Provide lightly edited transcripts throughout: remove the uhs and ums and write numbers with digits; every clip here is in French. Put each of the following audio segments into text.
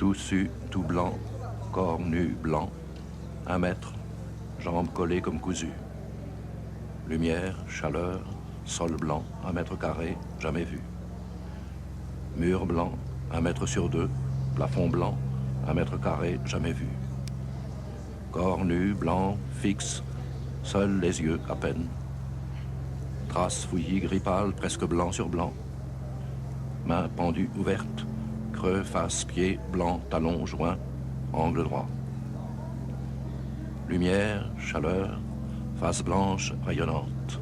Tout su, tout blanc, corps nu blanc, 1 mètre, jambes collées comme cousues. Lumière, chaleur, sol blanc, 1 mètre carré, jamais vu. Mur blanc, 1 mètre sur 2, plafond blanc, 1 mètre carré, jamais vu. Corps nu, blanc, fixe, seuls les yeux à peine. Traces fouillis, gris pâle, presque blanc sur blanc. Main pendue ouverte, creux, face, pied, blanc, talon, joint, angle droit. Lumière, chaleur, face blanche, rayonnante.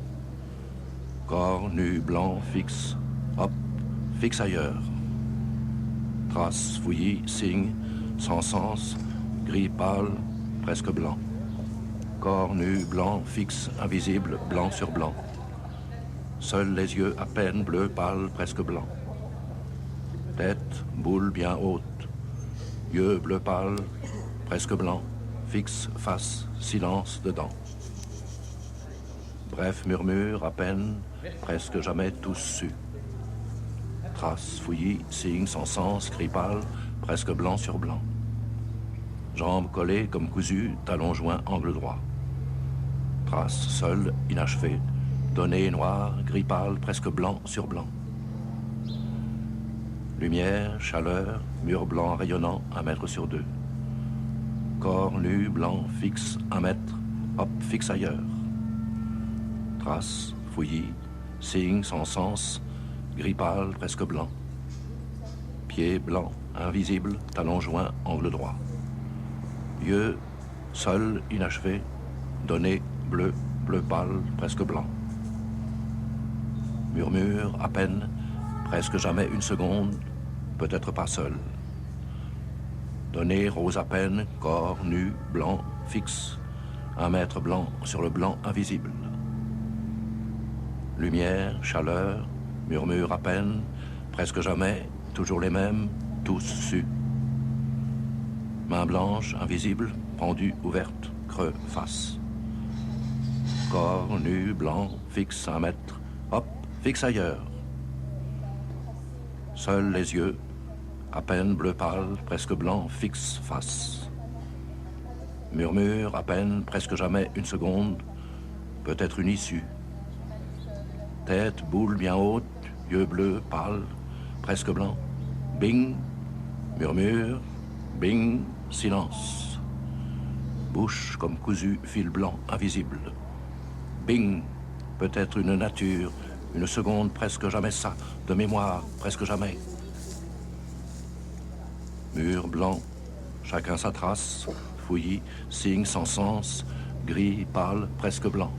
Corps nu, blanc, fixe, hop, fixe ailleurs. Traces fouillis, signes, sans sens, gris pâle, presque blanc. Corps nu, blanc, fixe, invisible, blanc sur blanc. Seuls les yeux à peine bleu pâle, presque blanc. Tête, boule bien haute. Yeux bleu pâle, presque blanc. Fixe, face, silence dedans. Bref murmure, à peine, presque jamais tous su. Traces, fouillis, signes sans sens, gris pâle, presque blanc sur blanc. Jambes collées comme cousues, talons joints, angle droit. Traces seules, inachevées, données noires, gris pâle, presque blanc sur blanc. Lumière, chaleur, mur blanc rayonnant, 1 mètre sur 2. Corps nu, blanc, fixe, 1 mètre, hop, fixe ailleurs. Traces, fouillis, signes sans sens, gris pâle, presque blanc. Pieds blancs, invisibles, talons joints, angle droit. Yeux, seuls, inachevés, données, bleu, bleu pâle, presque blanc. Murmure, à peine, presque jamais 1 seconde, peut-être pas seul. Données, rose à peine, corps, nu, blanc, fixe, 1 mètre blanc sur le blanc invisible. Lumière, chaleur, murmure à peine, presque jamais, toujours les mêmes, tous sus. Main blanche, invisible, pendue, ouverte, creux, face. Corps nu, blanc, fixe, 1 mètre, hop, fixe ailleurs. Seuls les yeux, à peine bleu pâle, presque blanc, fixe, face. Murmure, à peine, presque jamais 1 seconde, peut-être une issue. Tête, boule bien haute, yeux bleus, pâles, presque blancs. Bing, murmure, bing, silence. Bouche comme cousue, fil blanc, invisible. Bing, peut-être une nature, 1 seconde, presque jamais ça, de mémoire, presque jamais. Mur blanc, chacun sa trace, fouillis, signe sans sens, gris, pâle, presque blanc.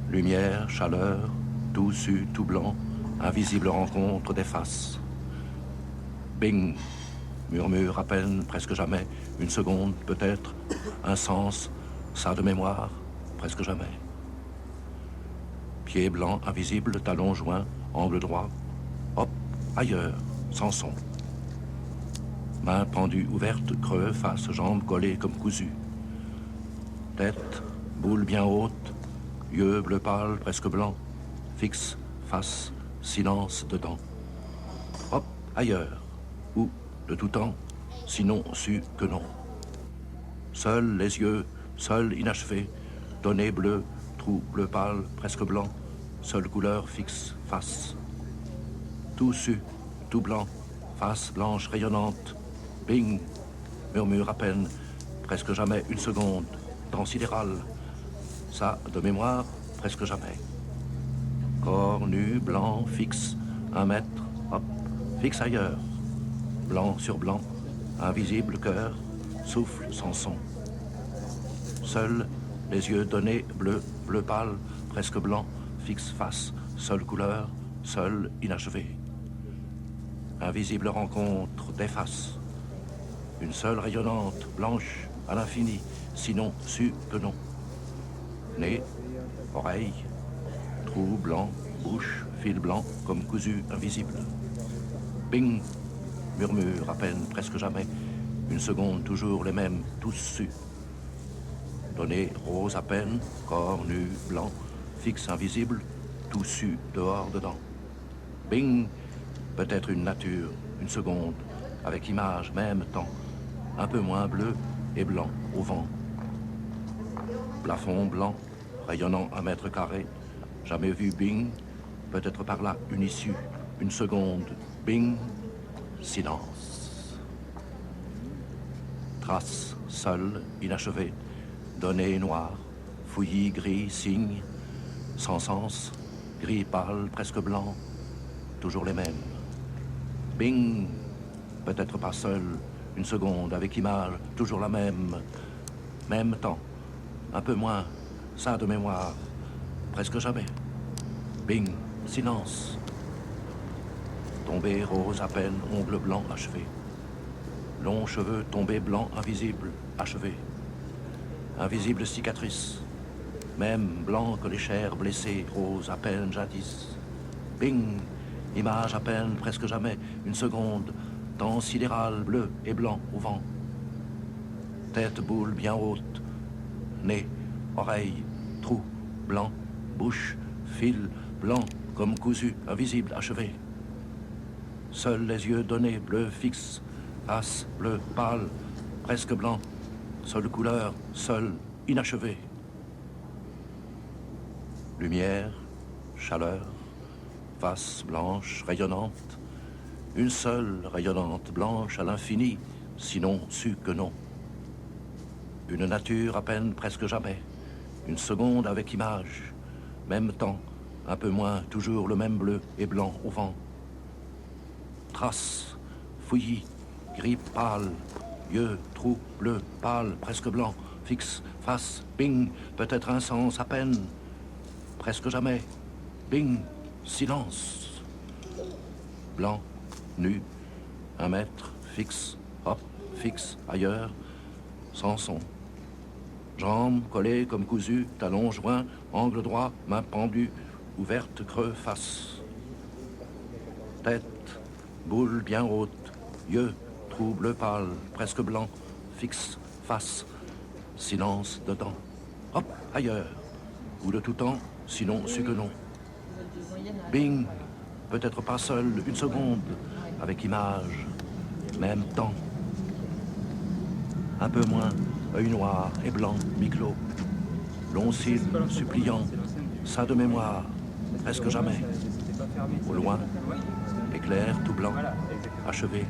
Lumière, chaleur, tout su, tout blanc, invisible rencontre des faces. Bing, murmure à peine, presque jamais, 1 seconde, peut-être, un sens, ça de mémoire, presque jamais. Pieds blancs, invisibles, talons joints, angle droit, hop, ailleurs, sans son. Main pendue ouverte, creux, face, jambes collées comme cousues. Tête, boule bien haute, yeux bleu pâle, presque blanc, fixe, face, silence dedans. Hop, ailleurs, ou, de tout temps, sinon su que non. Seuls les yeux, seuls inachevés, données bleu, trou bleu pâle, presque blanc, seule couleur fixe, face. Tout su, tout blanc, face blanche rayonnante, bing, murmure à peine, presque jamais 1 seconde, temps sidéral. Ça, de mémoire, presque jamais. Corps nu, blanc, fixe, 1 mètre, hop, fixe ailleurs. Blanc sur blanc, invisible cœur, souffle sans son. Seuls les yeux donnés, bleu, bleu pâle, presque blanc, fixe face, seule couleur, seul inachevé. Invisible rencontre des faces. 1 seule rayonnante, blanche, à l'infini, sinon su que non. Nez, oreille, trou blanc, bouche, fil blanc, comme cousu invisible. Bing, murmure à peine, presque jamais, 1 seconde, toujours les mêmes, tous sus. Données, rose à peine, corps nu, blanc, fixe invisible, tout su, dehors, dedans. Bing, peut-être une nature, 1 seconde, avec image, même temps, un peu moins bleu et blanc au vent. Plafond blanc, rayonnant 1 m², jamais vu, bing, peut-être par là une issue, une seconde, bing, silence. Trace, seule, inachevée, données noires, fouillis, gris, signe, sans sens, gris pâle, presque blanc, toujours les mêmes. Bing, peut-être pas seul, une seconde, avec image, toujours la même, même temps, un peu moins, ça de mémoire, presque jamais. Bing, silence. Tombé rose à peine, ongles blancs achevés. Longs cheveux tombés blancs, invisibles, achevés. Invisible cicatrice, même blanc que les chairs blessées, rose à peine jadis. Bing, image à peine, presque jamais, une seconde, temps sidéral, bleu et blanc au vent. Tête boule bien haute, nez, oreille, trou, blanc, bouche, fil, blanc, comme cousu, invisible, achevé. Seuls les yeux donnés, bleu fixe, face, bleu, pâle, presque blanc, seule couleur, seul, inachevé. Lumière, chaleur, face blanche, rayonnante, une seule rayonnante, blanche à l'infini, sinon su que non. Une nature à peine, presque jamais, une seconde avec image, même temps, un peu moins, toujours le même bleu et blanc au vent. Trace, fouillis, gris pâle, yeux, trou, bleu, pâle, presque blanc, fixe, face, bing, peut-être un sens à peine, presque jamais, bing, silence. Blanc, nu, 1 m, fixe, hop, fixe, ailleurs, sans son. Jambes collées comme cousues, talons joints, angle droit, main pendue, ouverte, creux, face. Tête, boule bien haute, yeux, trou bleu pâle, presque blanc, fixe, face, silence dedans. Hop, ailleurs, ou de tout temps, sinon su que non. Bing, peut-être pas seul, une seconde, avec image, même temps. Un peu moins, œil noir et blanc, mi-clos, long cils, suppliant, ça de mémoire, presque jamais. Au loin, éclair tout blanc, achevé,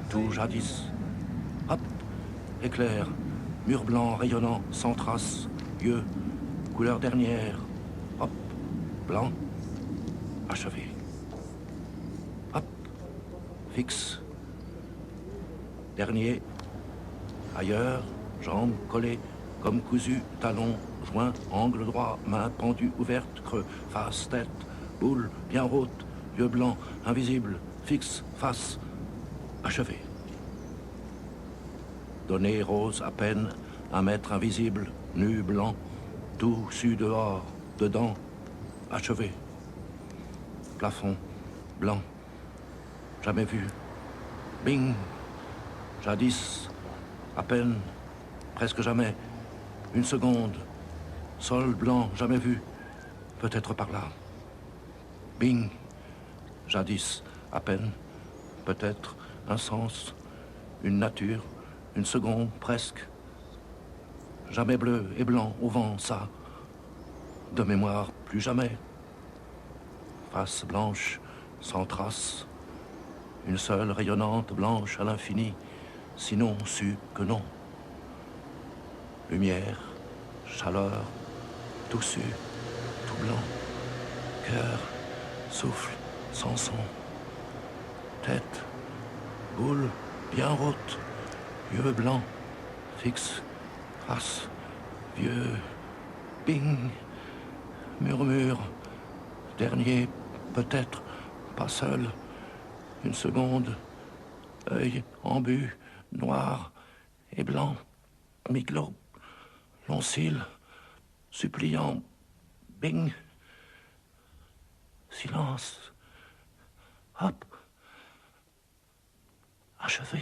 tout jadis. Hop, éclair, mur blanc rayonnant, sans trace, yeux, couleur dernière. Hop, blanc, achevé. Hop, fixe. Dernier, ailleurs, jambes collées, comme cousues, talons, joints, angle droit, main pendue, ouverte, creux, face, tête, boule, bien haute, yeux blancs, invisible, fixe, face, achevé. Donné rose à peine, 1 m invisible, nu, blanc, tout su dehors, dedans, achevé. Plafond, blanc, jamais vu. Bing, jadis, à peine, presque jamais, une seconde, sol blanc, jamais vu, peut-être par là. Bing, jadis, à peine, peut-être, un sens, une nature, une seconde, presque. Jamais bleu et blanc au vent, ça. De mémoire, plus jamais. Face blanche, sans trace. Une seule rayonnante, blanche à l'infini, sinon su que non. Lumière, chaleur, tout su, tout blanc. Cœur, souffle, sans son. Tête, boule, bien haute, yeux blancs, fixe, face, vieux, bing, murmure, dernier, peut-être, pas seul, une seconde, œil embu, noir et blanc, mi-clos, long cils, suppliant, bing, silence, hop, achevé.